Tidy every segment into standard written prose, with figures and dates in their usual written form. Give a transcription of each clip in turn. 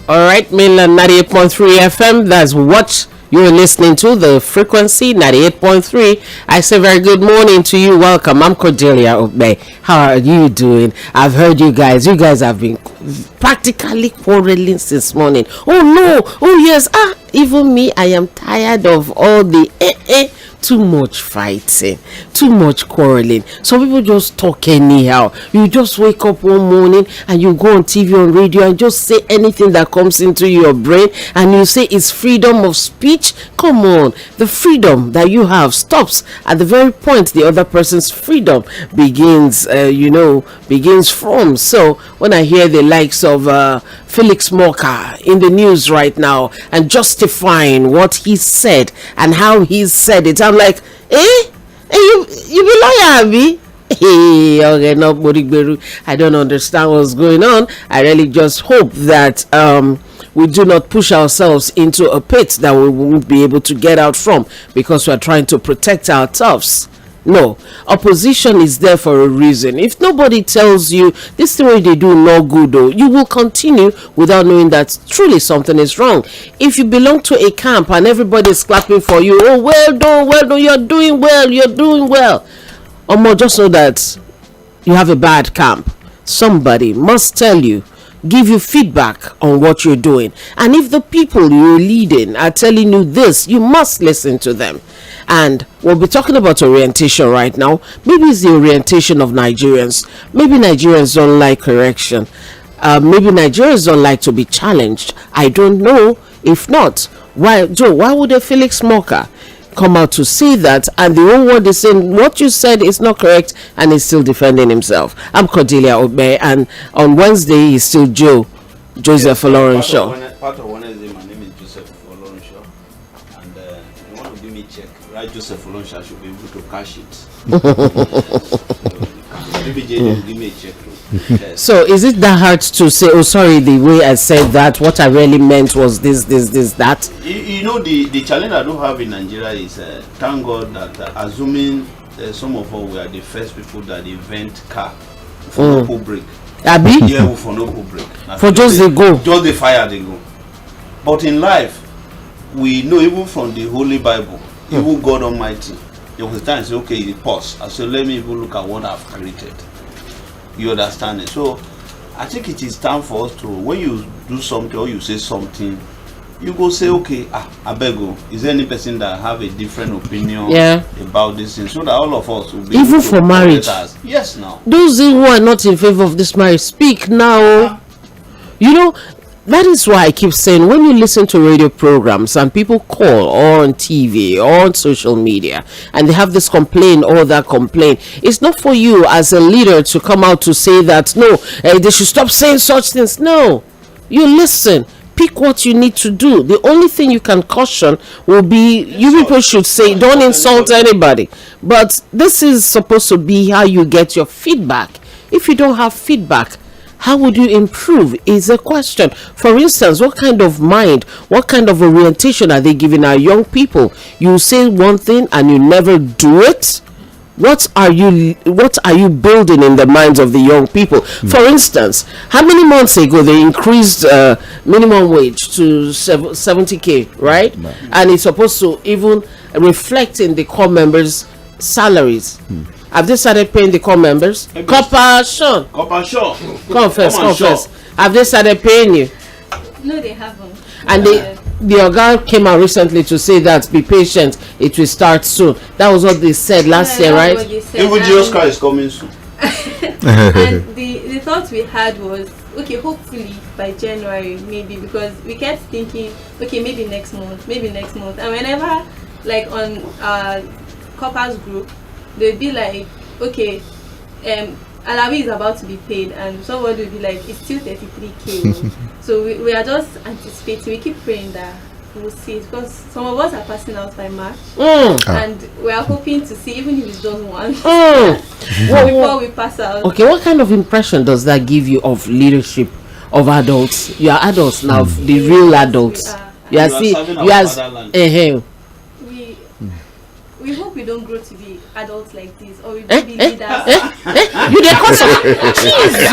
right. Mainland 98.3 FM. That's what you're listening to, the frequency 98.3. I say very good morning to you. Welcome. I'm Cordelia Obey. How are you doing? I've heard you guys. You guys have been practically quarreling since morning. Oh no. Oh yes. Even me, I am tired of all the too much fighting, too much quarreling. Some people just talk anyhow. You just wake up one morning and you go on TV, on radio, and just say anything that comes into your brain, and you say it's freedom of speech. Come on, the freedom that you have stops at the very point the other person's freedom begins from. So when I hear the likes of Felix Morka in the news right now and justifying what he said and how he said it, I'm like, you be lawyer, Abi? Okay, no, I don't understand what's going on. I really just hope that we do not push ourselves into a pit that we won't be able to get out from because we are trying to protect ourselves. No, opposition is there for a reason. If nobody tells you this thing what they do no good, though, you will continue without knowing that truly something is wrong. If you belong to a camp and everybody is clapping for you, oh well done, you're doing well. Or more, just know that you have a bad camp. Somebody must tell you, give you feedback on what you're doing. And if the people you're leading are telling you this, you must listen to them. And we'll be talking about orientation right now. Maybe it's the orientation of Nigerians. Maybe Nigerians don't like correction. Maybe Nigerians don't like to be challenged. I don't know. If not, why would a Felix Morka come out to say that, and the whole world is saying what you said is not correct, and he's still defending himself? I'm Cordelia Obey, and on Wednesday he's still Joseph Fᴜᴜ. Part of Wednesday, my name is Joseph Fᴜᴜ, and you want to give me a check, right? Joseph Fᴜᴜ should be able to cash it. Maybe JJ will give me a check. Yes. So is it that hard to say, oh sorry, the way I said that, what I really meant was this, that? You know, the challenge I do have in Nigeria is thank God that assuming some of us were the first people that invent car for no pull brake. Abi? Yeah, for no pull brake. For just they go. Just the fire they go. But in life, we know even from the Holy Bible, even God Almighty, you understand, say, okay, pause. I say, let me even look at what I've created. You understand it? So I think it is time for us to, when you do something or you say something, you go say, okay, I beg you, is there any person that have a different opinion about this thing, so that all of us will be even for marriage. Yes, now those who are not in favor of this marriage, speak now. You know, that is why I keep saying, when you listen to radio programs and people call, or on TV or on social media, and they have this complaint or that complaint, it's not for you as a leader to come out to say that no, they should stop saying such things. No, you listen, pick what you need to do. The only thing you can caution will be, you people should say don't insult anybody, but this is supposed to be how you get your feedback. If you don't have feedback, how would you improve is a question. For instance, what kind of mind, what kind of orientation are they giving our young people? You say one thing and you never do it. What are you building in the minds of the young people? For instance, how many months ago they increased minimum wage to 70k, right? And it's supposed to even reflect in the core members' salaries. Have they started paying the core members? Copper Sean. Confess. Have they started paying you? No, they haven't. And the Oga came out recently to say that be patient, it will start soon. That was what they said last year, right? Even Jesus Christ is coming soon. And the thought we had was, okay, hopefully by January, maybe, because we kept thinking, okay, maybe next month. And whenever, like on Copper's group, they'd be like, okay, Alawi is about to be paid, and somebody will be like, it's still 33k. So we are just anticipating. We keep praying that we'll see it, because some of us are passing out by March, and we are hoping to see, even if it's just one, before we pass out. Okay, what kind of impression does that give you of leadership of adults? You are adults now, the real adults. We we hope we don't grow to be adults like this, or we don't be leaders. You the cause of Jesus.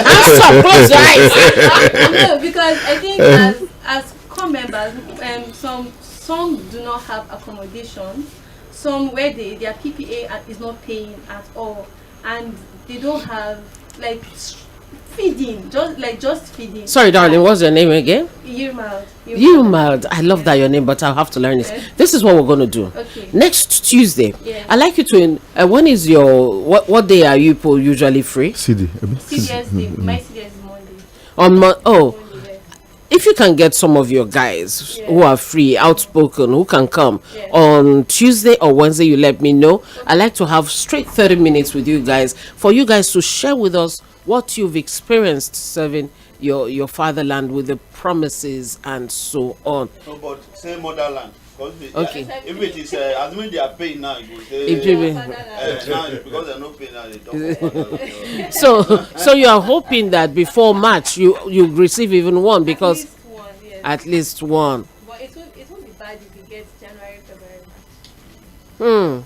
Answer, close your eyes. No, because I think as core members, some do not have accommodation, some where their PPA is not paying at all, and they don't have like feeding, just feeding. Sorry, darling, what's your name again? Iɣmāld. I love that your name, but I'll have to learn this. This is what we're going to do. Okay. Next Tuesday, Yeah. I'd like you to, when is your, what day are you people usually free? CDS day. My CDS is Monday. Oh, Monday, if you can get some of your guys who are free, outspoken, who can come Yeah. on Tuesday or Wednesday, you let me know. I'd like to have straight 30 minutes with you guys, for you guys to share with us what you've experienced serving your fatherland with the promises and so on. No, but say motherland. Okay. If it is, assuming they are paying now, you will say, If you- now, because they're not paying now, they don't. so you are hoping that before March you receive even one, because At least one, yes. at least one. But it won't be bad if we get January, February, March.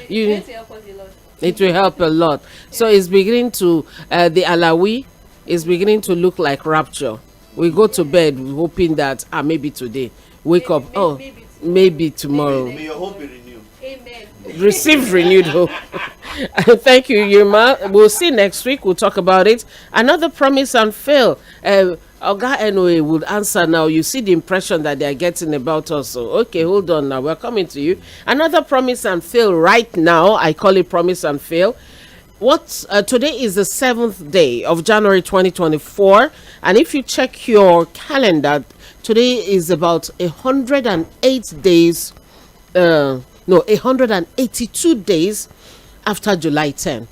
You. It's going to help us a lot. It will help a lot. So it's beginning to, the Alawi is beginning to look like rapture. We go to bed hoping that, maybe today. Wake up, maybe tomorrow. May your hope be renewed. Amen. Receive renewed hope. Thank you, Yirma. We'll see next week. We'll talk about it. Another promise and fail. Oga Enoe would answer now. You see the impression that they are getting about us. So, okay, hold on now. We're coming to you. Another promise and fail right now. I call it promise and fail. Today is the 7th day of January 2024. And if you check your calendar, today is about 108 days. 182 days after July 10.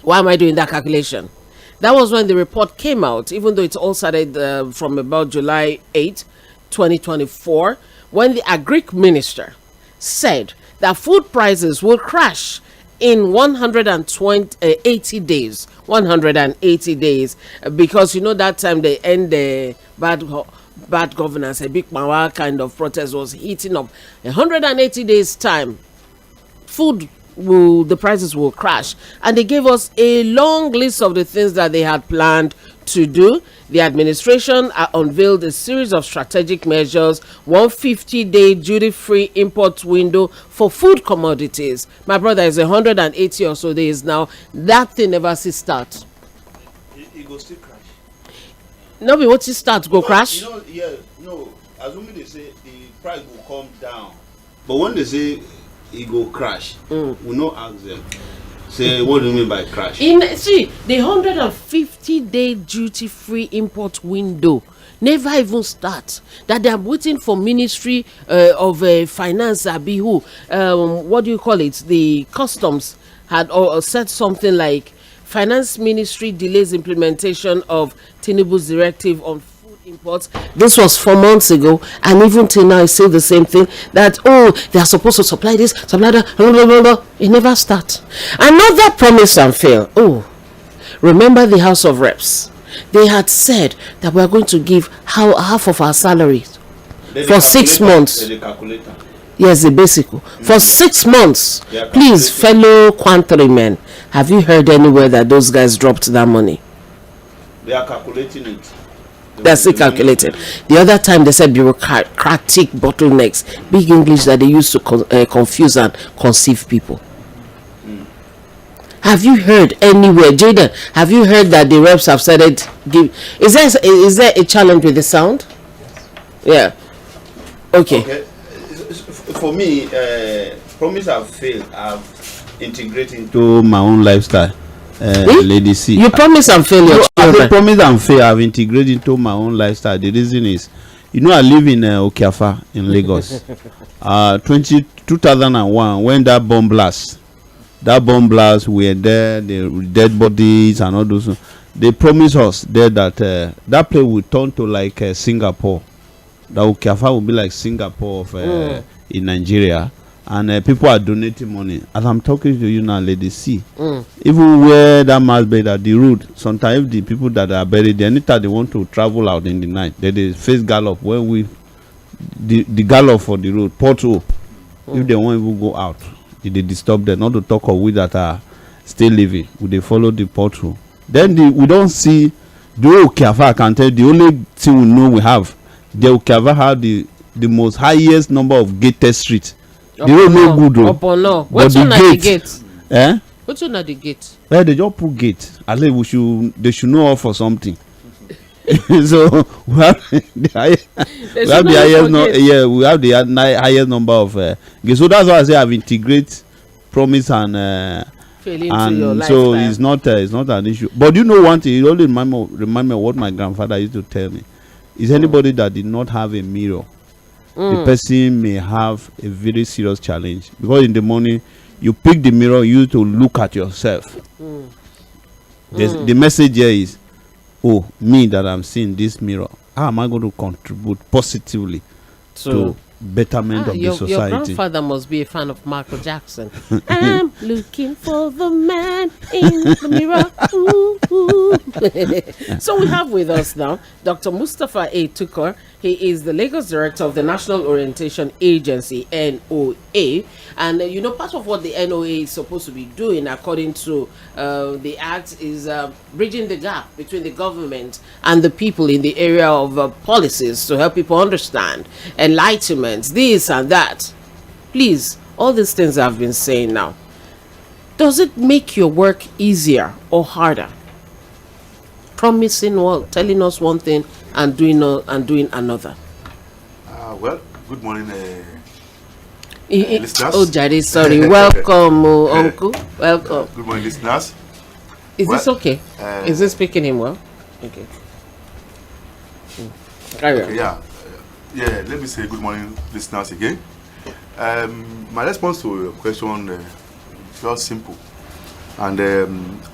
Why am I doing that calculation? That was when the report came out, even though it all started from about July 8, 2024, when the Agric Minister said that food prices will crash in 180 days. 180 days. Because, that time they end the bad governance, a big power kind of protest was heating up. 180 days time, the prices will crash. And they gave us a long list of the things that they had planned to do. The administration unveiled a series of strategic measures, 150-day duty-free import window for food commodities. My brother, is 180 or so days now. That thing never see start. It go still crash. No, be what it start go crash. Assuming they say the price will come down, but when they say it go crash, we not ask them. Say, what do you mean by crash? See, the 150-day duty-free import window never even start. That they are waiting for Ministry of Finance, Abihu. What do you call it? The customs had said something like, Finance Ministry delays implementation of Tinubu's directive on food imports. This was 4 months ago, and even till now, it's still the same thing. That they are supposed to supply this, supply that. Blah, blah, blah, blah. It never starts. Another promise and fail. Remember the House of Reps? They had said that we are going to give half of our salaries for 6 months. Yes, the basic. For 6 months. Please, fellow countrymen, have you heard anywhere that those guys dropped that money? They are calculating it. They're still calculating. The other time they said bureaucratic bottlenecks, big English that they use to confuse and conceive people. Have you heard anywhere, Jaden? Have you heard that the reps have started give? Is there a challenge with the sound? Yeah. Okay. For me, promise have failed. I've integrated into my own lifestyle. Lady C. You promise and fail your children. I promise and fail. I've integrated into my own lifestyle. The reason is, I live in Okiafa in Lagos. 2001, when that bomb blast, we were there, the dead bodies and all those. They promised us there that that place will turn to like Singapore. That Okiafa will be like Singapore of in Nigeria. And people are donating money. As I'm talking to you now, Lady C, even where that mass buried at the road, sometimes the people that are buried there, anytime they want to travel out in the night, they face gallop when we the gallop for the road, pothole. If they won't even go out, if they disturb them, not to talk of we that are still living, would they follow the pothole? Then we don't see the Okiava. I can tell you, the only thing we know we have, the Okiava have the most highest number of gated streets. The road no good though. What's on the gate? Eh? What's on the gate? Well, they just put gate. At least they should know for something. So we have the highest number of gates. So that's why I say I've integrated promise and so it's not an issue. But you know one thing, it only remind me of what my grandfather used to tell me. Is anybody that did not have a mirror, the person may have a very serious challenge, because in the morning you pick the mirror, you to look at yourself. The message here is, oh, me that I'm seeing this mirror, how am I going to contribute positively to betterment of the society? Your grandfather must be a fan of Michael Jackson. I'm looking for the man in the mirror. So we have with us now Dr. Mustapha A. Tukur. He is the Lagos Director of the National Orientation Agency, NOA. And part of what the NOA is supposed to be doing, according to the Act, is bridging the gap between the government and the people in the area of policies to help people understand, enlightenment, this and that. Please, all these things I've been saying now, does it make your work easier or harder? Promising telling us one thing and doing another. Well, good morning, listeners. Oh, Jari, sorry. Welcome, Uncle. Welcome. Good morning, listeners. Is this okay? Is this speaking him well? Okay. Carry on. Yeah. Let me say good morning, listeners, again. My response to your question is very simple, and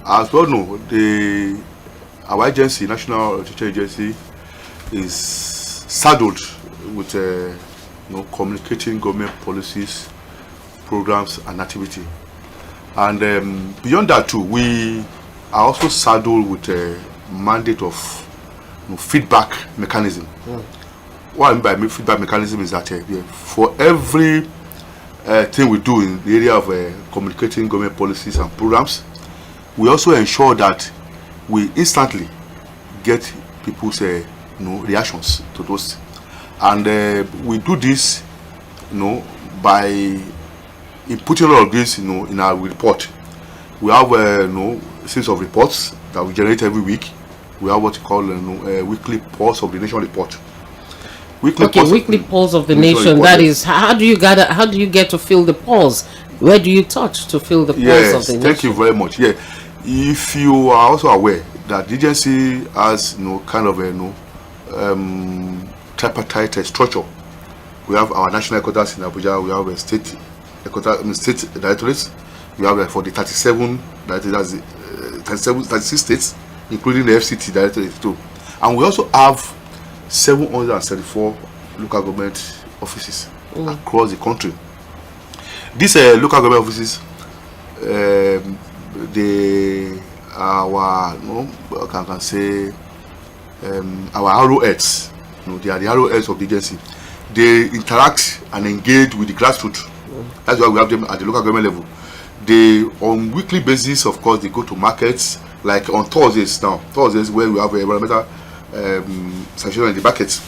as well know, our agency, National Orientation Agency, is saddled with communicating government policies, programs, and activity. And beyond that too, we are also saddled with a mandate of feedback mechanism. What I mean by feedback mechanism is that for every thing we do in the area of communicating government policies and programs, we also ensure that we instantly get people's reactions to those, and we do this by inputting all of this in our report. We have a series of reports that we generate every week. We have what we call a weekly pulse of the nation report. Weekly pulse of the nation report. That is, how do you get to feel the pulse? Where do you touch to feel the pulse of the nation? Thank you very much. If you are also aware that the agency has kind of a tripartite structure. We have our national headquarters in Abuja. We have a state directorates. We have for the 37 directorates, 36 states, including the FCT directorate too. And we also have 734 local government offices across the country. These local government offices, our ROHs, they are the ROHs of the agency. They interact and engage with the grassroots. That's why we have them at the local government level. They, on weekly basis, of course, they go to markets, like on Thursdays where we have environmental sanction in the markets.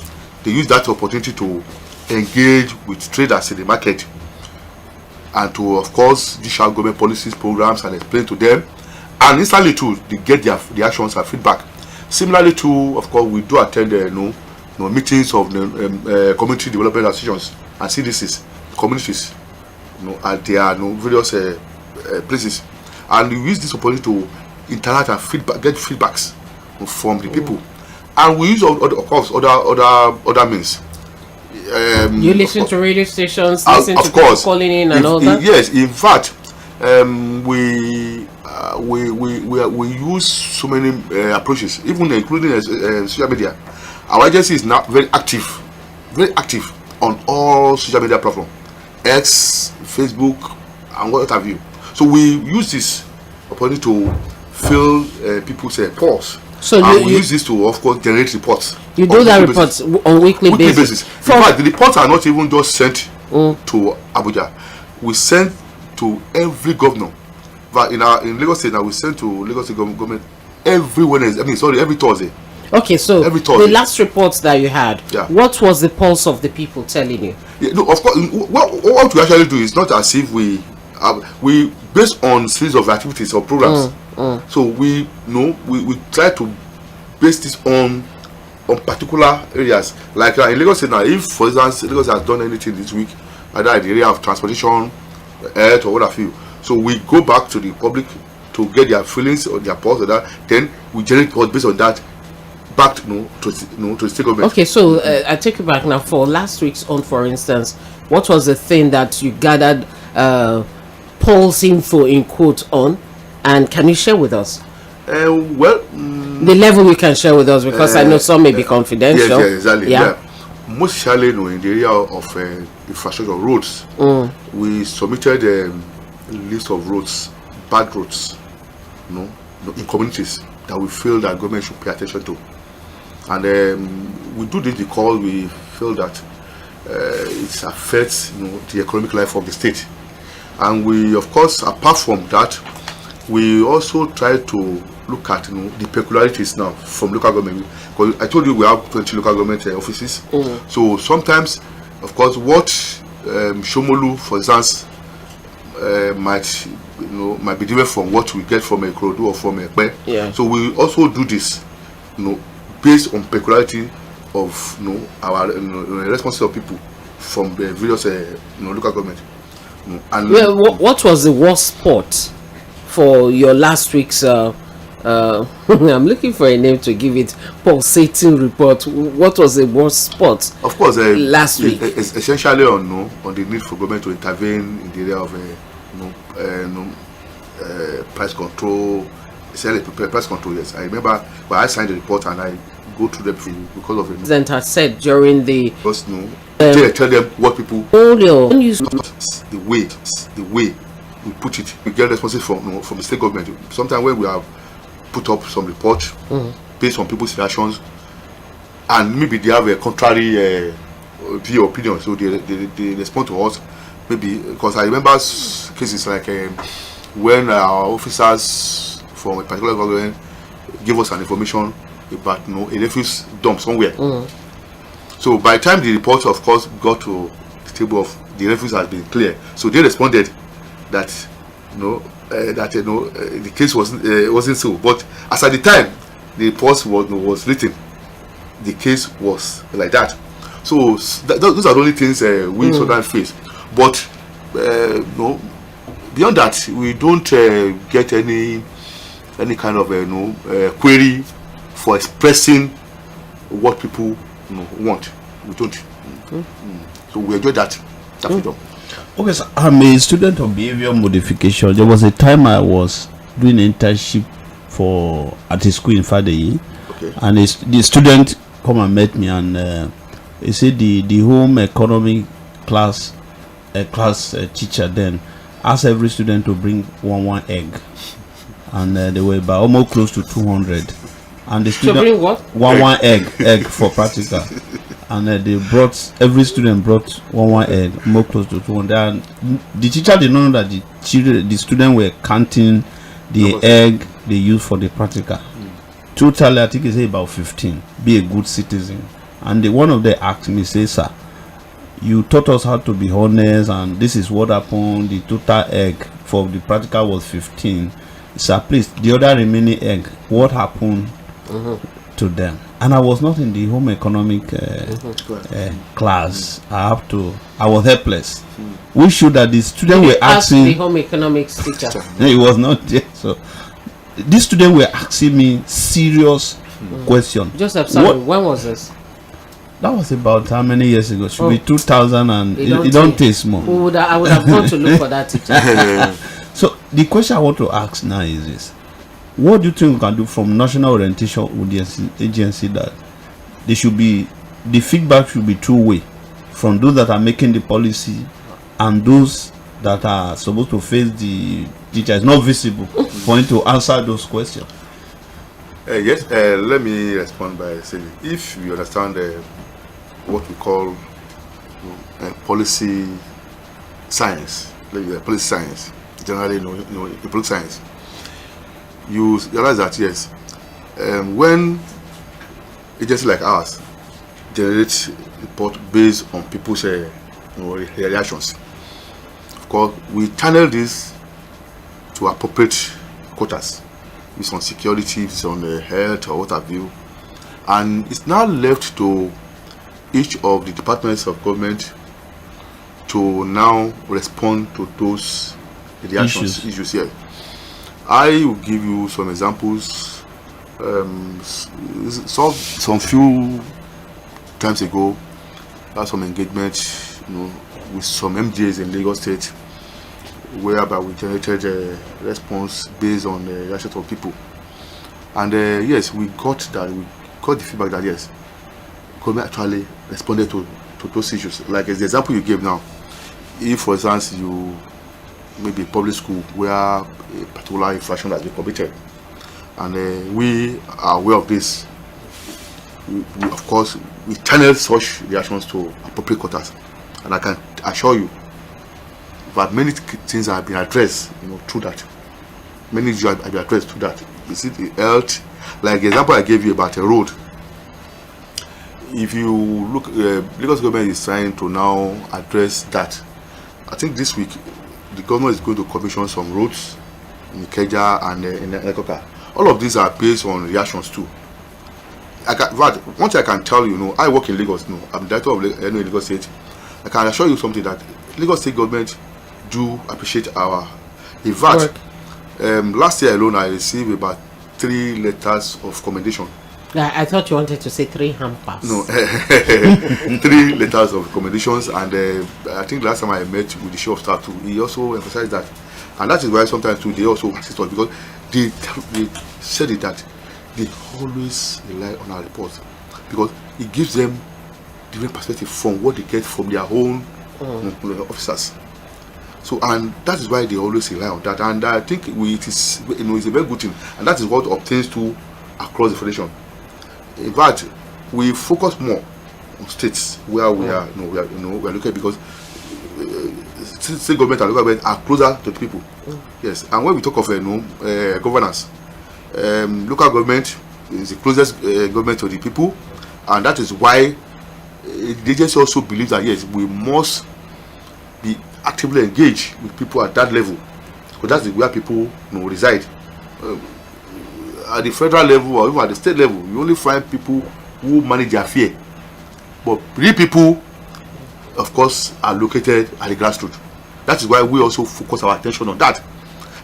They use that opportunity to engage with traders in the market and to, of course, dish out government policies, programs, and explain to them. And instantly too, they get their actions and feedback. Similarly too, of course, we do attend meetings of the community development associations and CDCs, communities, at their various places, and we use this opportunity to interact and get feedbacks from the people. And we use, of course, other means. You listen to radio stations, listen to people calling in and all that. Yes, in fact, we use so many approaches, even including social media. Our agency is now very active on all social media platforms, X, Facebook, and what have you. So we use this opportunity to fill people's pulse So we use this to, of course, generate reports. You do that reports on weekly basis. In fact, the reports are not even just sent to Abuja. We send to every governor. But in Lagos State now, we send to Lagos State government every Wednesday. every Thursday. Okay, so the last reports that you had, what was the pulse of the people telling you? Yeah, no, of course, what we actually do is not as if we based on series of activities or programs. So we try to base this on particular areas. Like in Lagos State now, if for instance Lagos has done anything this week, either in the area of transportation, health, or what have you, so we go back to the public to get their feelings or their pulse or that. Then we generate reports based on that back to the state government. Okay, so I take it back now. For last week's on, for instance, what was the thing that you gathered pulse info in quote on, and can you share with us? The level you can share with us, because I know some may be confidential. Yes, exactly. Yeah. Most especially in the area of infrastructure roads, we submitted a list of roads, bad roads, in communities that we feel that government should pay attention to. And we do this because we feel that it affects the economic life of the state. And we, of course, apart from that, we also try to look at the peculiarities now from local government. Because I told you we have 20 local government offices. So sometimes, of course, what Shomolu, for instance, might be different from what we get from a Ikorodu or from a Ekpe. Yeah. So we also do this, based on peculiarity of our responses of people from the various local government. And what was the worst spot for your last week's? I'm looking for a name to give it. Pulsating report. What was the worst spot? Of course, last week. Essentially on the need for government to intervene in the area of price control. Price control. Yes, I remember when I signed the report and I go through them because of it. President had said during the. Tell them what people. The way we put it, we get responses from the state government. Sometimes when we have put up some report based on people's reactions, and maybe they have a contrary view or opinion, so they respond to us. Maybe because I remember cases like when our officers from a particular government give us an information about a refuse dump somewhere. So by the time the report, of course, got to the table of the refuse has been clear, so they responded that the case wasn't so. But as at the time the report was written, the case was like that. So those are the only things we sometimes face. But beyond that, we don't get any kind of query for expressing what people want. We don't. So we enjoy that freedom. Okay, so I'm a student of behavior modification. There was a time I was doing an internship at a school in Fᴜᴜ, and the student come and met me, and he said the home economic class teacher then asked every student to bring one egg, and they were about almost close to 200. And the student bring what? One egg for practical, and every student brought one egg, more close to 200. And the teacher did not know that the student were counting the egg they use for the practical. Totally, I think he said about 15. Be a good citizen. And one of them asked me, say, sir, you taught us how to be honest, and this is what happened. The total egg for the practical was 15. Sir, please, the other remaining egg, what happened to them? And I was not in the home economic class. I was helpless. We should that the student were asking the home economics teacher. It was not there. So these students were asking me serious question. Joseph, sorry, when was this? That was about how many years ago? Should be 2000, and it don't taste more. I would have gone to look for that teacher. So the question I want to ask now is this: what do you think we can do from national orientation with the agency that the feedback should be two-way, from those that are making the policy and those that are supposed to face the teacher? It's not visible for him to answer those questions. Yes, let me respond by saying, if you understand what we call policy science, policy science, generally, political science, you realize that yes, when agencies like ours generate report based on people's reactions, of course, we channel this to appropriate quotas. It's on security, it's on health or what have you, and it's now left to each of the departments of government to now respond to those issues here. I will give you some examples. Some few times ago, I had some engagement, with some MJs in Lagos State, whereby we generated a response based on the reactions of people. And yes, we got the feedback that yes, government actually responded to those issues. Like as the example you gave now, if for instance you maybe a public school where a particular infraction has been committed, and we are aware of this, we of course we channel such reactions to appropriate quarters, and I can assure you that many things have been addressed, through that. Many issues have been addressed through that. You see the health, like the example I gave you about a road. If you look, Lagos government is trying to now address that. I think this week the government is going to commission some roads in Ikeja and in Ekoka. All of these are based on reactions too. One thing I can tell you, I work in Lagos. I'm director of Lagos State. I can assure you something that Lagos State government do appreciate our. In fact, last year alone, I received about 3 letters of commendation. I thought you wanted to say 3 hampers. No, 3 letters of commendations, and I think last time I met with the chief of staff too, he also emphasized that, and that is why sometimes too they also assist us, because they said it that they always rely on our reports because it gives them different perspective from what they get from their own officers. So, and that is why they always rely on that, and I think it is it's a very good thing, and that is what obtains to across the federation. In fact, we focus more on states where we are, we are looking, because state government and local government are closer to the people. Yes, and when we talk of governance, local government is the closest government to the people, and that is why they just also believe that yes, we must be actively engaged with people at that level, because that's where people reside. At the federal level or even at the state level, you only find people who manage their affair, but real people, of course, are located at the grassroots. That is why we also focus our attention on that.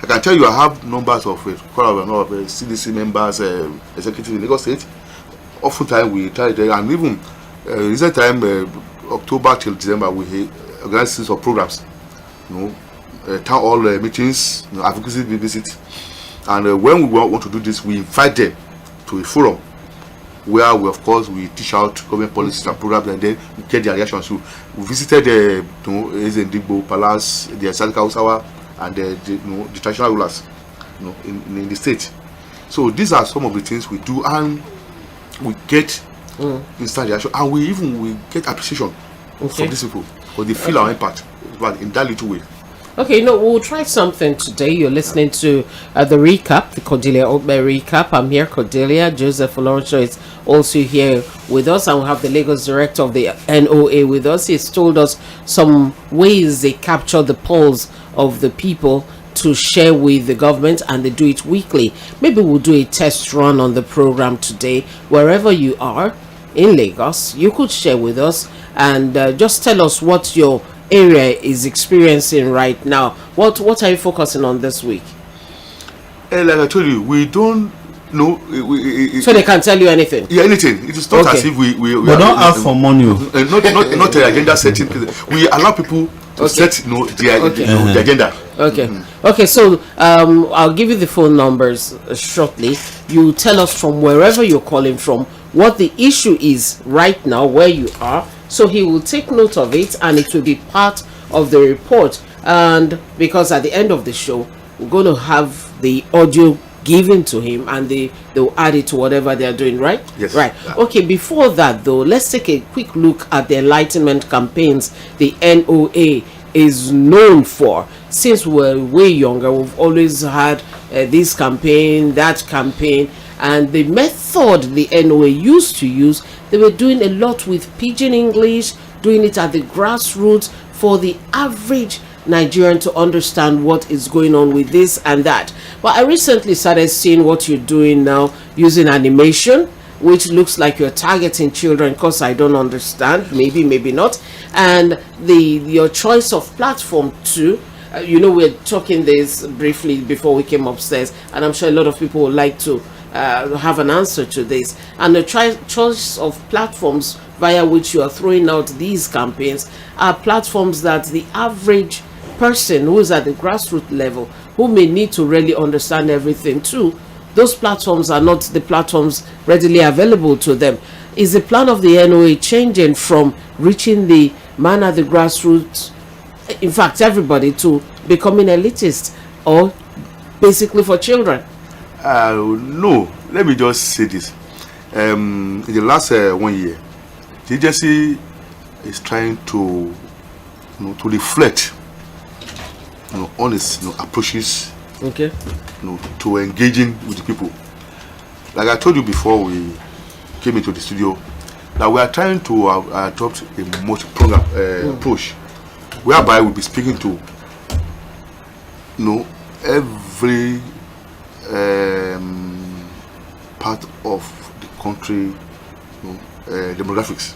I can tell you, I have numbers of CDC members, executives in Lagos State. Oftentimes we try there, and even recent time, October till December, we organize series of programs, town hall meetings, advocacy visits. And when we want to do this, we invite them to a forum where we, of course, we teach out government policies and programs, and then we get their reactions. So we visited the Mzīndigbo Palace, the Sāliká and the traditional rulers, in the state. So these are some of the things we do, and we get instant reaction, and we get appreciation from these people, because they feel our impact, but in that little way. Okay, we'll try something today. You're listening to the recap, the Cordelia Oatmeal recap. I'm here, Cordelia. Joseph Folorunsho is also here with us, and we have the Lagos director of the NOA with us. He's told us some ways they capture the pulse of the people to share with the government, and they do it weekly. Maybe we'll do a test run on the program today. Wherever you are in Lagos, you could share with us and just tell us what your area is experiencing right now. What are you focusing on this week? Like I told you, we don't know. So they can tell you anything? Yeah, anything. It is not as if we don't ask for money. Not agenda setting. We allow people to set the agenda. Okay, so I'll give you the phone numbers shortly. You tell us from wherever you're calling from what the issue is right now, where you are, so he will take note of it, and it will be part of the report. And because at the end of the show, we're going to have the audio given to him, and they'll add it to whatever they're doing, right? Yes. Right. Yeah. Okay, before that though, let's take a quick look at the enlightenment campaigns the NOA is known for. Since we're way younger, we've always had this campaign, that campaign, and the method the NOA used to use, they were doing a lot with pidgin English, doing it at the grassroots for the average Nigerian to understand what is going on with this and that. But I recently started seeing what you're doing now using animation, which looks like you're targeting children, because I don't understand, maybe not. And your choice of platform too. We're talking this briefly before we came upstairs, and I'm sure a lot of people would like to have an answer to this. And the choice of platforms via which you are throwing out these campaigns are platforms that the average person who is at the grassroots level, who may need to really understand everything too, those platforms are not the platforms readily available to them. Is the plan of the NOA changing from reaching the man at the grassroots, in fact everybody, to becoming elitist, or basically for children? No, let me just say this. In the last 1 year, the agency is trying to reflect on its approaches, Okay. to engaging with the people. Like I told you before we came into the studio, that we are trying to adopt a multi-program approach, whereby we'll be speaking to every part of the country, demographics,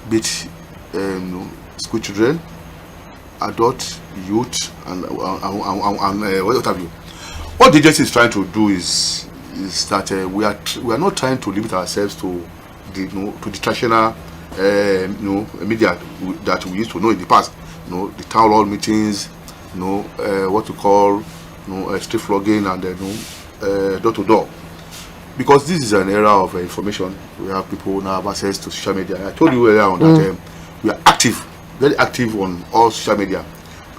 be it school children, adult, youth, and what have you. What the agency is trying to do is that we are not trying to limit ourselves to the traditional media that we used to know in the past. The town hall meetings, what we call street flogging, and door to door. Because this is an era of information, we have people now have access to social media. I told you earlier on that we are active, very active on all social media.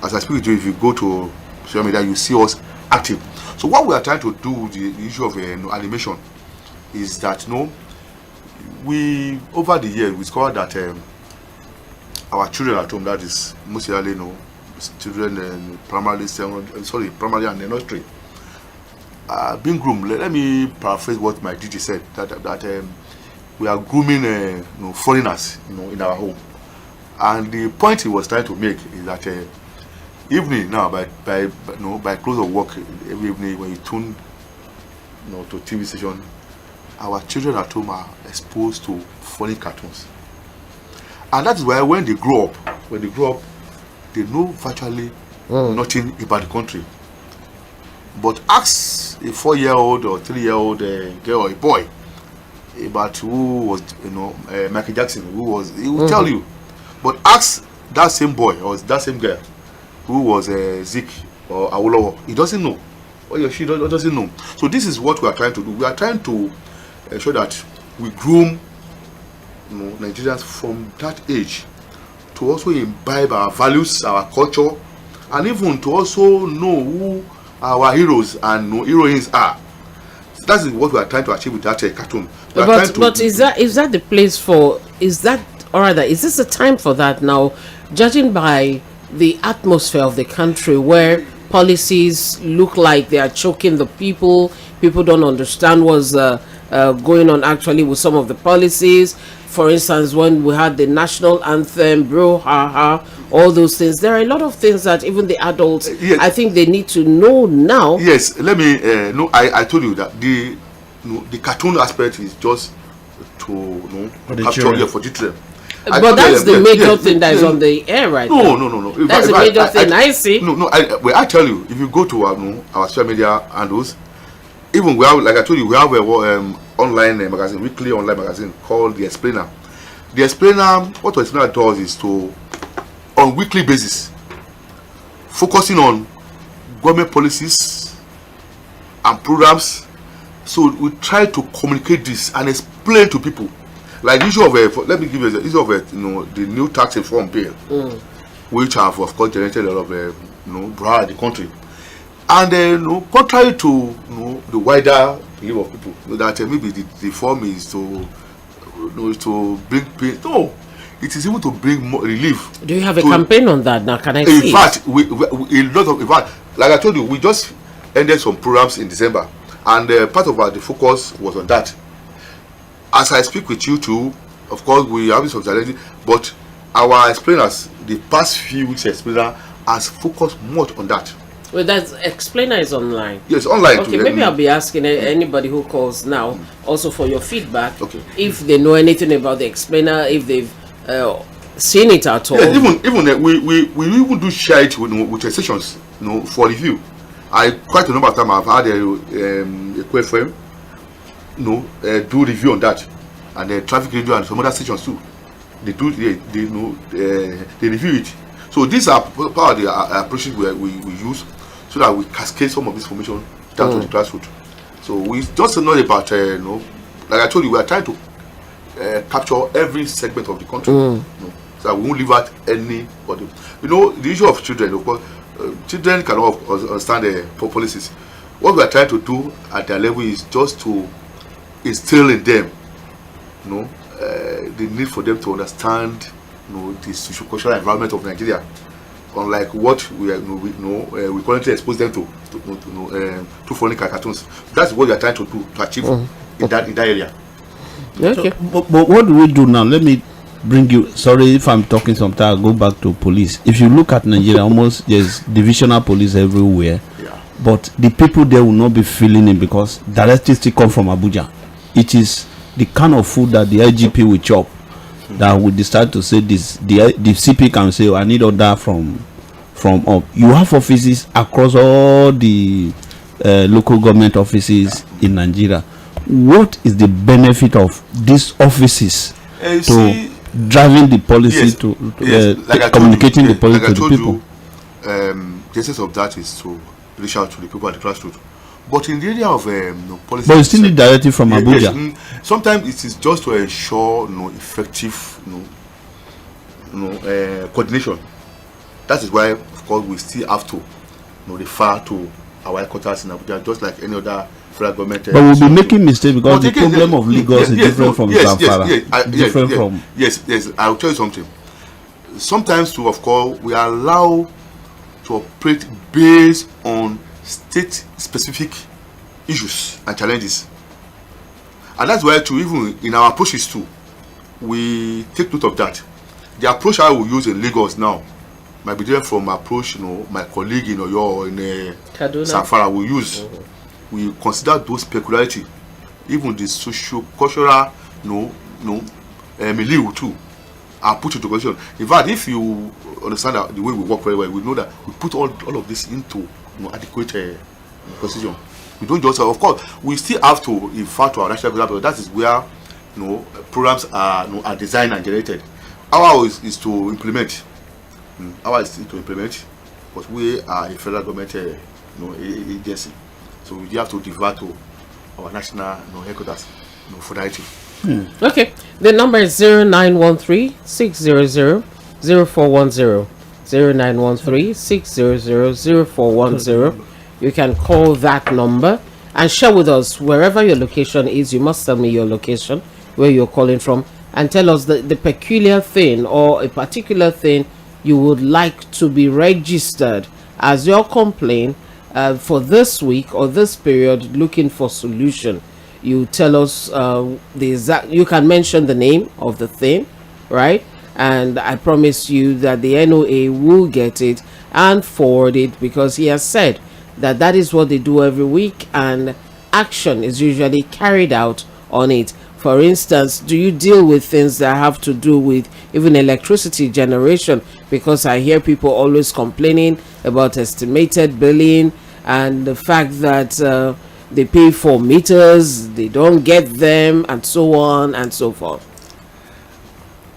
As I speak to you, if you go to social media, you see us active. So what we are trying to do with the issue of animation is that we, over the years, we discovered that our children at home, that is mostly children primarily and nursery, being groomed. Let me paraphrase what my DJ said, that we are grooming foreigners in our home. And the point he was trying to make is that evening now, by close of work every evening, when you tune to TV station, our children at home are exposed to foreign cartoons. And that is why when they grow up, they know virtually nothing about the country. But ask a 4-year-old or 3-year-old girl or a boy about who was Michael Jackson, he will tell you. But ask that same boy or that same girl who was Zeke or Awolowo, he doesn't know, or she doesn't know. So this is what we are trying to do. We are trying to ensure that we groom Nigerians from that age to also imbibe our values, our culture, and even to also know who our heroes and heroines are. That is what we are trying to achieve with that cartoon. But is that the place for? Is this the time for that now? Judging by the atmosphere of the country, where policies look like they are choking the people don't understand what's going on actually with some of the policies. For instance, when we had the national anthem, bro, ha ha, all those things, there are a lot of things that even the adults, yes, I think they need to know now. Yes, let me I told you that the cartoon aspect is just to capture for children. But that's the major thing that is on the air right now. No. That's the major thing I see. I tell you, if you go to our social media handles, even we have, like I told you, we have a online magazine, weekly online magazine called The Explainer. The Explainer, what The Explainer does is to, on weekly basis, focusing on government policies and programs. So we try to communicate this and explain to people. Like the issue of let me give you the issue of the new tax reform bill, which have of course generated a lot of brouhaha in the country. And contrary to the wider belief of people, that maybe the form is to bring pain. No, it is even to bring more relief. Do you have a campaign on that now? Can I see? In fact, we a lot of, in fact, like I told you, we just ended some programs in December, and part of the focus was on that. As I speak with you too, of course, we have some challenges, but our explainers, the past few weeks explainer, has focused much on that. Well, that explainer is online. Yes, online. Okay, maybe I'll be asking anybody who calls now also for your feedback. Okay. If they know anything about the explainer, if they've seen it at all. Yeah, even we even do share it with sessions, for review. Quite a number of times I've had a QFM, do review on that, and the traffic radio and some other stations too. They review it. So these are part of the approaches we use, so that we cascade some of this information down to the grassroots. So we just know about like I told you, we are trying to capture every segment of the country, so that we won't leave out anybody. The issue of children, of course, children cannot understand the policies. What we are trying to do at their level is just to instill in them, the need for them to understand, the socio-cultural environment of Nigeria, unlike what we currently expose them to foreign cartoons. That's what we are trying to do to achieve in that area. Okay. So, but what do we do now? Let me bring you. Sorry if I'm talking sometimes. I'll go back to police. If you look at Nigeria, almost there's divisional police everywhere. Yeah. But the people there will not be feeling it because directives still come from Abuja. It is the kind of food that the IGP will chop that will decide to say this. The CP can say, I need order from up. You have offices across all the local government offices in Nigeria. What is the benefit of these offices to driving the policy, communicating the policy to the people? The essence of that is to reach out to the people at the grassroots. But in the area of policy, but you still need directive from Abuja. Yes, sometimes it is just to ensure effective coordination. That is why, of course, we still have to refer to our headquarters in Abuja, just like any other federal government. But we'll be making mistakes because the problem of Lagos is different from Zamfara. Yes. I'll tell you something. Sometimes, too, of course, we are allowed to operate based on state-specific issues and challenges, and that's why, too, even in our approaches too, we take note of that. The approach I will use in Lagos now might be different from approach my colleague in Oyo or in Zamfara will use. We consider those peculiarity, even the socio-cultural milieu too, are put into consideration. In fact, if you understand the way we work very well, we know that we put all of this into adequate consideration. We don't just, of course, we still have to refer to our national government. That is where programs are designed and generated. Our is to implement. Our is to implement, but we are a federal government agency, so we have to defer to our national headquarters for that. Okay, the number is 0913-600-0410. 0913-600-0410. You can call that number and share with us wherever your location is. You must tell me your location, where you're calling from, and tell us the peculiar thing or a particular thing you would like to be registered as your complaint for this week or this period, looking for solution. You tell us the exact, you can mention the name of the thing, right? And I promise you that the NOA will get it and forward it, because he has said that that is what they do every week, and action is usually carried out on it. For instance, do you deal with things that have to do with even electricity generation? Because I hear people always complaining about estimated billing and the fact that they pay for meters, they don't get them, and so on and so forth.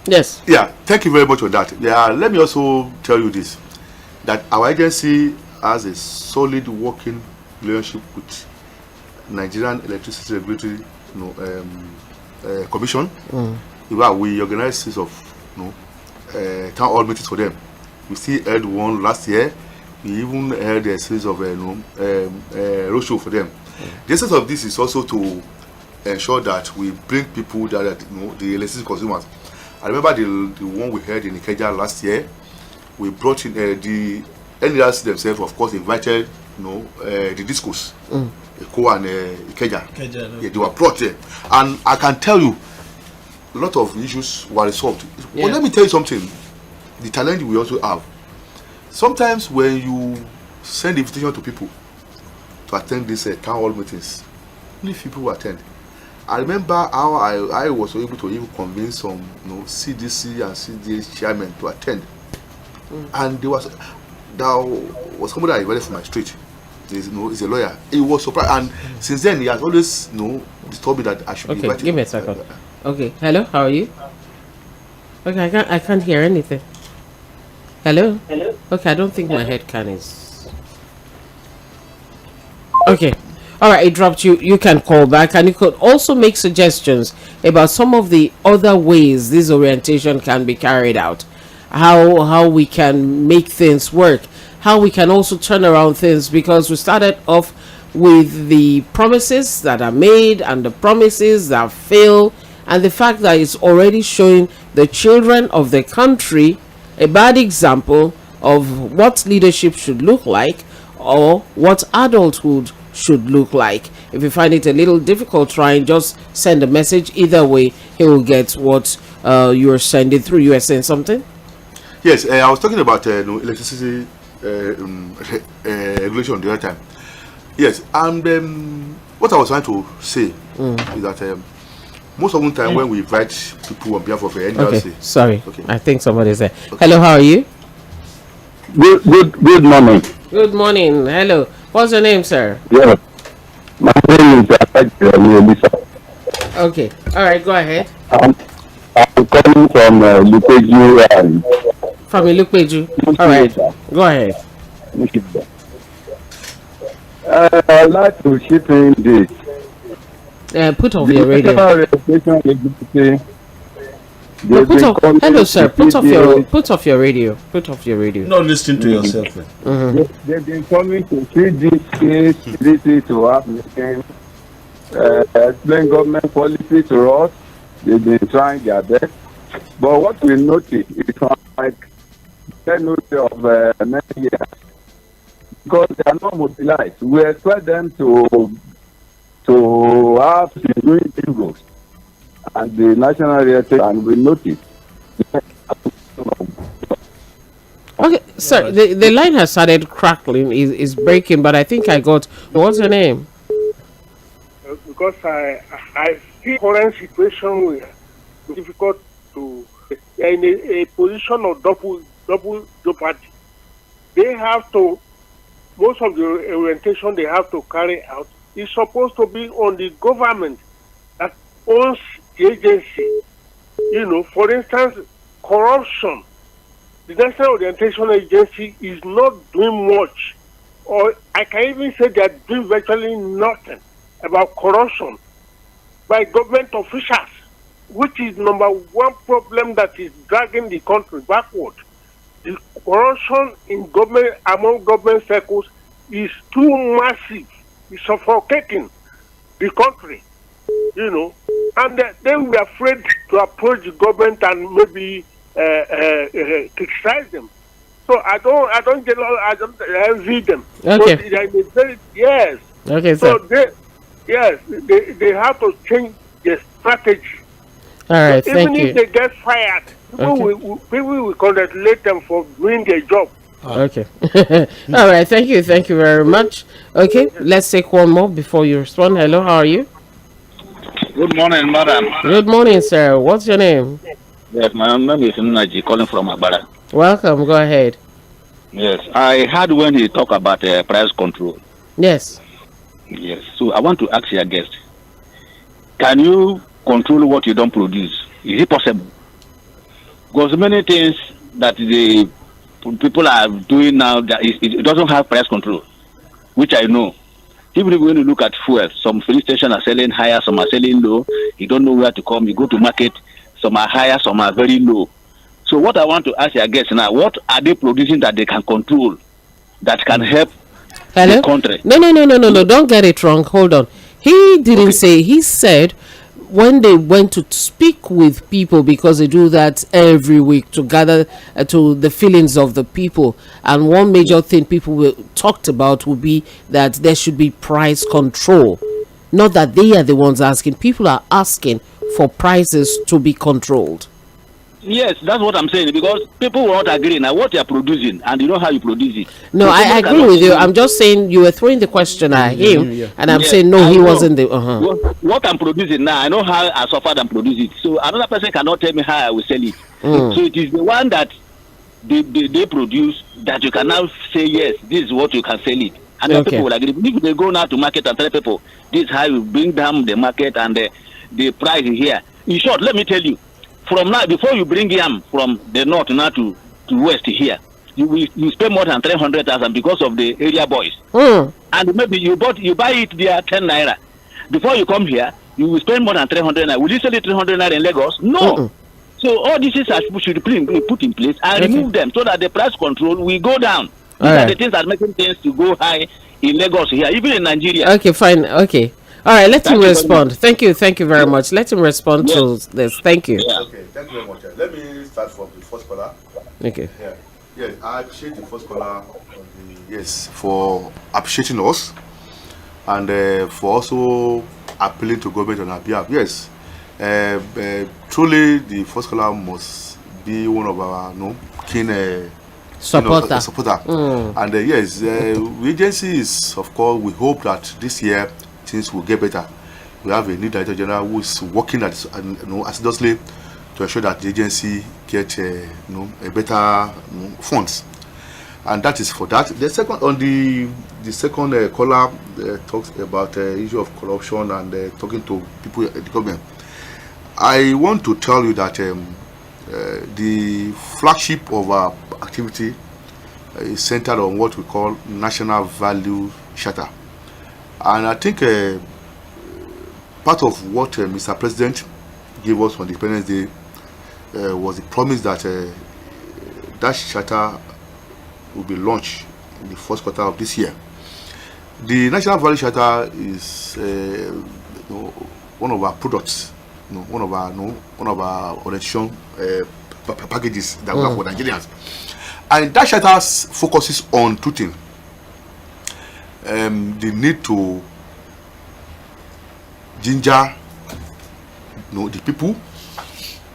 Yes. Yeah, thank you very much for that. Yeah, let me also tell you this, that our agency has a solid working relationship with Nigerian Electricity Regulatory Commission. We organize series of town hall meetings for them. We still held one last year We even held a series of roadshow for them. The essence of this is also to ensure that we bring people that the electricity consumers. I remember the one we held in Ikeja last year. We brought in the NERs themselves, of course, invited the discos, Eko and Ikeja. Yeah, they were brought there, and I can tell you, a lot of issues were resolved. Yeah. But let me tell you something. The challenge we also have. Sometimes when you send invitation to people to attend these town hall meetings, only few people attend. I remember how I was able to even convince some CDC and CDH chairmen to attend. And there was somebody I invited from my street. He's a lawyer. He was surprised, and since then he has always told me that I should be invited. Give me a second. Okay. Hello, how are you? Okay, I can't hear anything. Hello? Okay, I don't think my head can is. Okay. All right, it dropped you. You can call back, and you could also make suggestions about some of the other ways this orientation can be carried out. How we can make things work. How we can also turn around things, because we started off with the promises that are made and the promises that fail, and the fact that it's already showing the children of the country a bad example of what leadership should look like, or what adulthood should look like. If you find it a little difficult, try and just send a message. Either way, he will get what you're sending through. You are saying something? Yes, I was talking about electricity regulation the other time. Yes, and what I was trying to say is that most of the time when we invite people on behalf of NLC. Okay, sorry. Okay. I think somebody's there. Okay. Hello, how are you? Good morning. Good morning. Hello. What's your name, sir? Yeah. My name is M쏘ɪᴜᴜ. Okay. All right, go ahead. I'm calling from Lɪਧᴇ. From Lɪਧᴇ. All right. Go ahead. I'd like to chip in this. Put off your radio. Hello, sir. Put off your radio. Put off your radio. Not listening to yourself. They've been coming to see this case, to us, explain government policy to us. They've been trying their best. But what we notice is like 10 of many years, because they are not mobilized. We expect them to have been doing bingo and the national reality, and we notice. Okay, sir, the line has started crackling, is breaking, but I think I got. What's your name? Because I see current situation where it's difficult to in a position of double jeopardy. They have to, most of the orientation they have to carry out is supposed to be on the government that owns the agency. For instance, corruption. The National Orientation Agency is not doing much, or I can even say they are doing virtually nothing about corruption by government officials, which is number one problem that is dragging the country backward. The corruption in government, among government circles, is too massive. It's suffocating the country, and then we are afraid to approach the government and maybe criticize them. So I don't envy them. Okay. So yes. Okay, so sir. they have to change their strategy. All right, so thank you. Even if they get fired, people will congratulate them for doing their job. Okay. All right, thank you very much. Okay, let's take one more before you respond. Hello, how are you? Good morning, madam. Good morning, sir. What's your name? Yes, my name is Naji, calling from Abara. Welcome, go ahead. Yes, I heard when he talked about price control. Yes. Yes, so I want to ask your guest, can you control what you don't produce? Is it possible? Because many things that the people are doing now, that it doesn't have price control, which I know. Even when you look at fuel, some filling stations are selling higher, some are selling low. You don't know where to come. You go to market, some are higher, some are very low. So what I want to ask your guests now, what are they producing that they can control? that can help Hello? the country. No. Don't get it wrong. Hold on. He didn't say. He said when they went to speak with people, because they do that every week to gather to the feelings of the people, and one major thing people talked about would be that there should be price control. Not that they are the ones asking. People are asking for prices to be controlled. Yes, that's what I'm saying, because people will not agree now what you are producing, and you know how you produce it. No, So I people agree cannot with you. say- I'm just saying you were throwing the question at him, and I'm Yes, saying no, I he know. wasn't the. What I'm producing now, I know how I suffered and produce it. So another person cannot tell me how I will sell it. So it is the one that they produce that you can now say, yes, this is what you can sell it. And then Okay. people will agree. If they go now to market and tell people, this is how you bring down the market and the price is here. In short, let me tell you, from now, before you bring yam from the north now to west here, you spend more than 300,000 because of the area boys. And maybe you buy it there 10 naira. Before you come here, you will spend more than 300 naira. Will you sell it 300 naira in Lagos? No. So all these things should be put in place and remove them so that the price control will go down. These are the things that are making things to go high in Lagos here, even in Nigeria. Okay, fine. Okay. All right, let him Thank you very respond. Thank you very much. Let him respond to this. Thank you. Yeah. Okay, thank you very much. Let me start from the first caller. Okay. Yeah, I appreciate the first caller for appreciating us and for also appealing to government on our behalf. Yes, truly the first caller must be one of our keen Supporter. And yes, the agency is, of course, we hope that this year things will get better. We have a new director general who is working assiduously to ensure that the agency get a better funds, and that is for that. The second on the second caller talks about the issue of corruption and talking to people at the government. I want to tell you that the flagship of our activity is centered on what we call national value charter, and I think part of what Mr. President gave us on Independence Day was the promise that that charter will be launched in the first quarter of this year. The national value charter is one of our products, one of our orientation packages that we have for Nigerians, and that charter focuses on two things: the need to ginger the people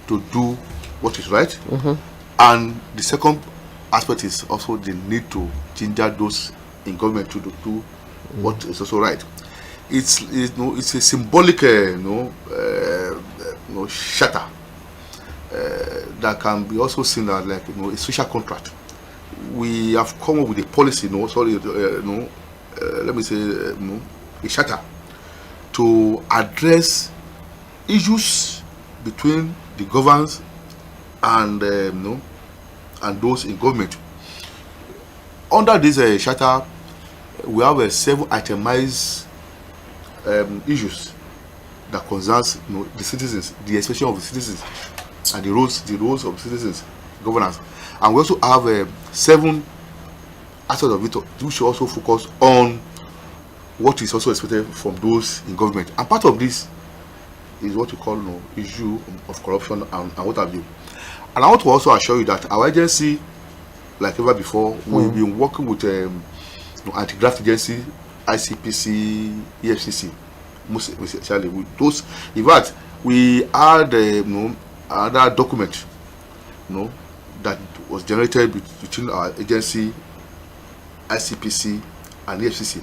to do what is right, and the second aspect is also the need to ginger those in government to do what is also right. It's a symbolic charter that can be also seen as like a social contract. We have come up with a policy, let me say a charter to address issues between the governors and and those in government. Under this charter, we have 7 itemized issues that concerns the citizens, the expression of the citizens, and the roles of citizens, governance. And we also have 7 aspects of it which also focus on what is also expected from those in government. And part of this is what we call issue of corruption and what have you. And I want to also assure you that our agency, like ever before, we've been working with anti-graft agency, ICPC, EFCC, most especially with those. In fact, we had another document that was generated between our agency, ICPC, and EFCC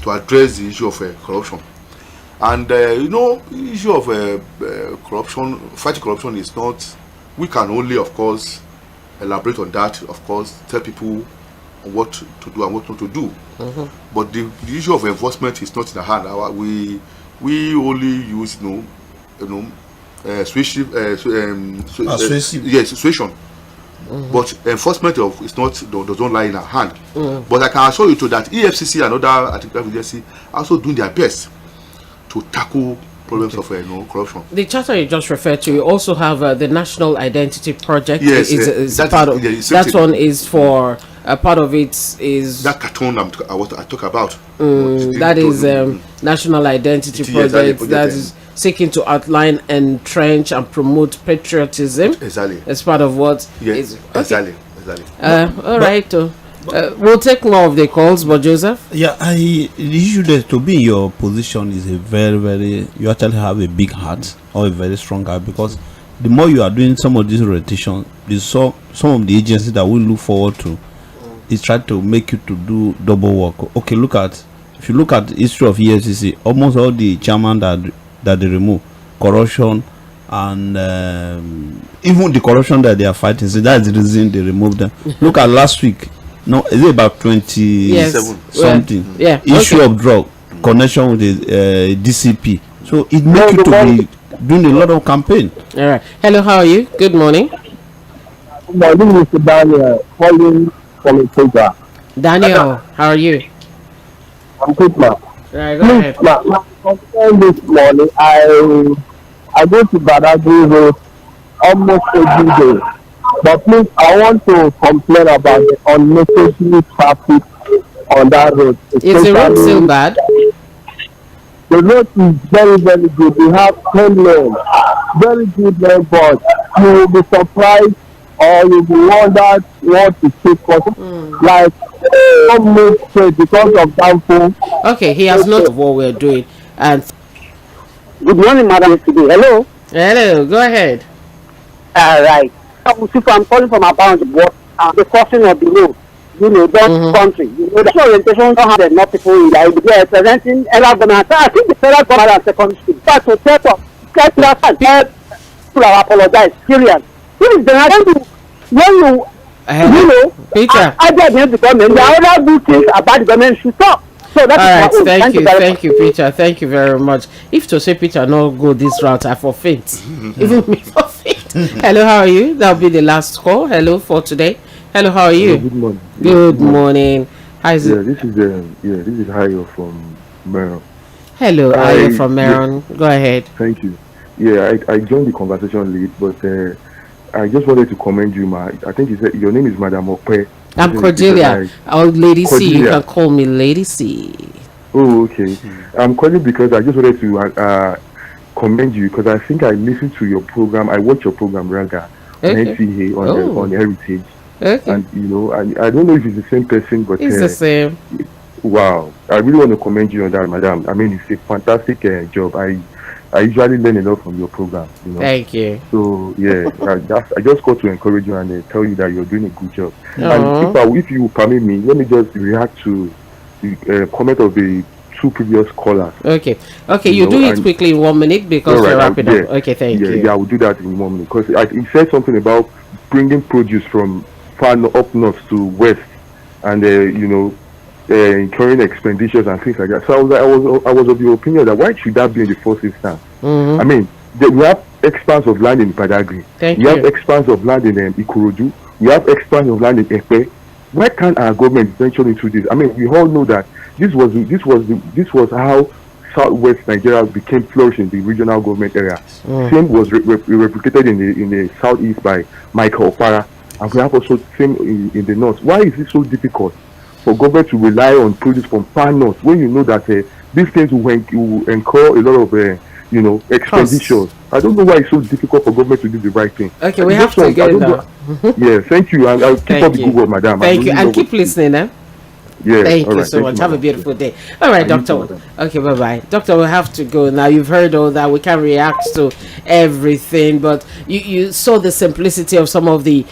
to address the issue of corruption. And the issue of corruption, fighting corruption is not, we can only of course elaborate on that, of course tell people what to do and what not to do. But the issue of enforcement is not in our hand. We only use situation. But enforcement of is not doesn't lie in our hand. But I can assure you too that EFCC and other anti-graft agencies are also doing their best to tackle problems of corruption. The charter you just referred to, you also have the National Identity Project. Yes, is that part is, of yeah, that one is for part of it is that cartoon I talk about. That is National Identity Project that is seeking to outline, entrench, and promote patriotism. Exactly. As part of what is exactly. All right. We'll take more of the calls, but Joseph. Yeah, the issue that to be in your position is a very you actually have a big heart or a very strong heart, because the more you are doing some of these rotation, some of the agencies that we look forward to is try to make you to do double work. Okay, if you look at the history of EFCC, almost all the chairman that they remove, corruption, and even the corruption that they are fighting, so that's the reason they removed them. Look at last week. No, is it about 27 something? Yeah. Issue of drug connection with the DCP. So it makes you to be doing a lot of campaign. All right. Hello, how are you? Good morning. My name is Daniel, calling from Ethiopia. Daniel, how are you? I'm good, ma. Right, go ahead. My concern this morning, I go to Badagry Road almost every day. But please, I want to complain about the unnecessary traffic on that road. Is the road still bad? The road is very good. We have 10 lanes, very good lane, but you will be surprised or you will wonder what to take us. Like, don't move straight because of downfall. Okay, he has noted of what we're doing. And good morning, Madam. Hello. Hello, go ahead. All right. I'm calling from about the crossing of the road. Country. The orientation don't have enough people in there. They are representing federal government. I think the federal government and secondary school. But to tell people apologize. Serious. This is the when you Peter. I get the government. There are other good things about the government should talk. So that's all right, thank you, Peter. Thank you very much. If to say Peter no go this route, I forfeit. Even me forfeit. Hello, how are you? That'll be the last call. Hello for today. Hello, how are you? Good morning. Good morning. How is it? This is Hayo from Meron. Hello, Hayo from Meron. Go ahead. Thank you. Yeah, I joined the conversation late, but I just wanted to commend you, ma. I think you said your name is Madam Okpe. I'm Cordelia. Lady C. You can call me Lady C. Oh, okay. I'm calling because I just wanted to commend you, because I think I listened to your program. I watch your program rather on NCA on Heritage. Okay. And I don't know if it's the same person, but it's the same. Wow, I really want to commend you on that, madam. I mean, it's a fantastic job. I usually learn a lot from your program. Thank you. So yeah, I just got to encourage you and tell you that you're doing a good job. Aww. And if you permit me, let me just react to the comment of the two previous callers. Okay, you do it quickly in 1 minute because we're wrapping up. Okay, thank you. Yeah, I will do that in 1 minute, because he said something about bringing produce from far up north to west, and incurring expenditures and things like that. So I was of the opinion that why should that be in the first instance? I mean, we have expanse of land in Badagry. We have expanse of land in Ikorodu. We have expanse of land in Epe. Why can't our government venture into this? I mean, we all know that this was how Southwest Nigeria became flourishing, the regional government area. Same was replicated in the southeast by Michael Opara, and we have also same in the north. Why is it so difficult for government to rely on produce from far north when you know that these things will incur a lot of expenditures? I don't know why it's so difficult for government to do the right thing. Okay, we have to get it down. Yeah, thank you, and I'll keep up the good work, madam. Thank you, and keep listening, Yeah, thank you so much. Have a beautiful day. All right, Doctor. Okay, bye-bye. Doctor, we'll have to go now. You've heard all that. We can't react to everything, but you saw the simplicity of some of the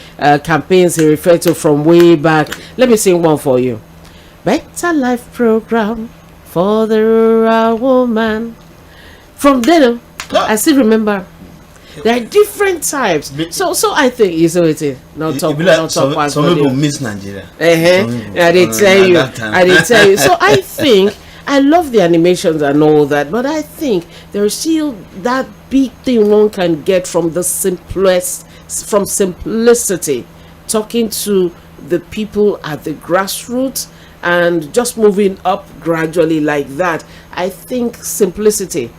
campaigns he referred to from way back. Let me sing one for you. Better Life Program for the Rural Woman. From then, I still remember. There are different types. So I think you know it is not top. Some people miss Nigeria. I did tell you. So I think I love the animations and all that, but I think there's still that big thing one can get from the simplicity, talking to the people at the grassroots and just moving up gradually like that. I think simplicity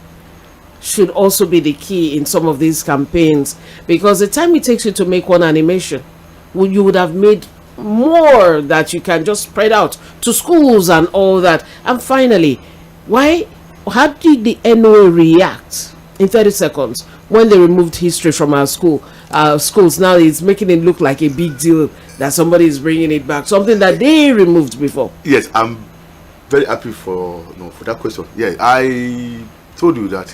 should also be the key in some of these campaigns, because the time it takes you to make one animation, you would have made more that you can just spread out to schools and all that. And finally, how did the NOA react in 30 seconds when they removed history from our schools? Now it's making it look like a big deal that somebody is bringing it back, something that they removed before. Yes, I'm very happy for that question. Yeah, I told you that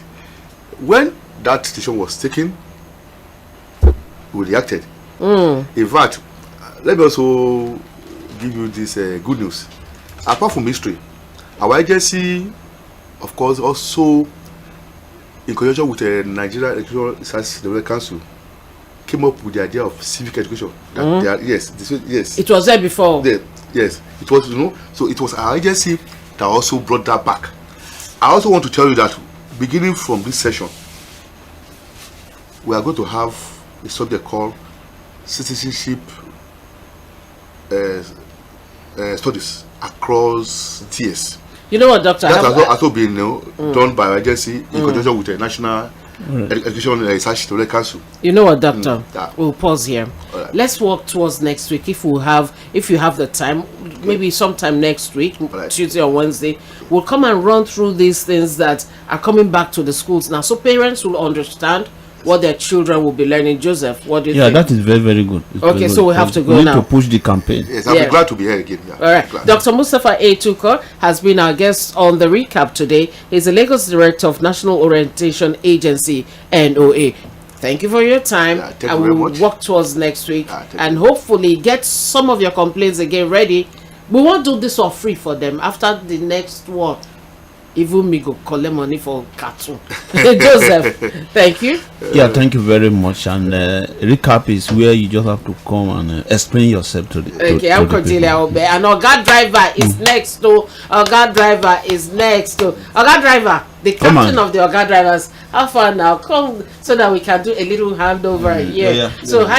when that decision was taken, we reacted. In fact, let me also give you this good news. Apart from history, our agency, of course, also in conjunction with the Nigeria Educational Research Development Council, came up with the idea of civic education. Yes. It was there before. Yes, it was. So it was our agency that also brought that back. I also want to tell you that beginning from this session, we are going to have a subject called citizenship studies across TS. You know what, Doctor? That has also been done by our agency in conjunction with the National Education Research Development Council. You know what, Doctor? We'll pause here. Right. Let's work towards next week if you have the time. Maybe sometime next week, Tuesday or Wednesday, we'll come and run through these things that are coming back to the schools now, so parents will understand what their children will be learning. Joseph, what do you think? Yeah, that is very, very good. Okay, so we have to go now. We now. need to push the campaign. Yes, I'll be glad to be here again. Yeah. All right. Dr. Mustapha Tūkar has been our guest on the recap today. He's the Lagos Director of National Orientation Agency, NOA. Thank you for your time. And we'll work towards next week and hopefully get some of your complaints again ready. We won't do this for free for them. After the next one, even me go collect money for cartoon. Joseph, thank you. Yeah, thank you very much. And recap is where you just have to come and explain yourself to the. Okay, I'm Cordelia Obe, and Oga Driver is next. To Oga Driver is next. To Oga Driver, the captain of the Oga Drivers. How far now? Come so that we can do a little handover here. So hi.